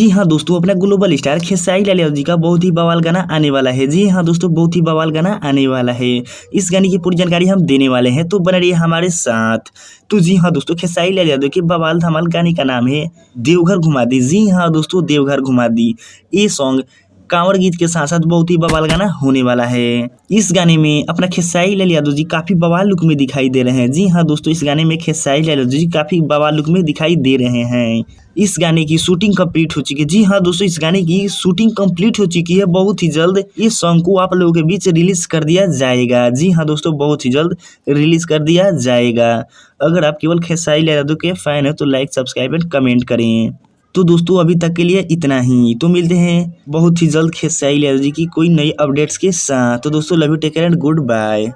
जी हाँ दोस्तों, अपना ग्लोबल स्टार खेसारी लाल यादव जी का बहुत ही बवाल गाना आने वाला है। जी हाँ दोस्तों, बहुत ही बवाल गाना आने वाला है। इस गाने की पूरी जानकारी हम देने वाले हैं, तो बने रहिए हमारे साथ। तो जी हाँ दोस्तों, खेसारी लाल यादव के बवाल धमाल गाने का नाम है देवघर घुमा दी। जी हाँ दोस्तों, देवघर घुमा दी। ये सॉन्ग कांवड़ गीत के साथ साथ बहुत ही बवाल गाना होने वाला है। इस गाने में अपना खेसारी लाल यादव जी काफी बवाल लुक में दिखाई दे रहे हैं। जी हाँ दोस्तों, इस गाने में खेसारी लाल यादव जी काफी बवाल लुक में दिखाई दे रहे हैं। इस गाने की शूटिंग कंप्लीट हो चुकी है। जी हाँ दोस्तों, इस गाने की शूटिंग कंप्लीट हो चुकी है। बहुत ही जल्द इस सॉन्ग को आप लोगों के बीच रिलीज कर दिया जाएगा। जी हाँ दोस्तों, बहुत ही जल्द रिलीज कर दिया जाएगा। अगर आप केवल खेसारी लाल यादव के फैन हैं तो लाइक, सब्सक्राइब एंड कमेंट करें। तो दोस्तों, अभी तक के लिए इतना ही। तो मिलते हैं बहुत ही जल्द खेसारी लाल यादव जी की कोई नई अपडेट्स के साथ। तो दोस्तों, love you, take care and good bye.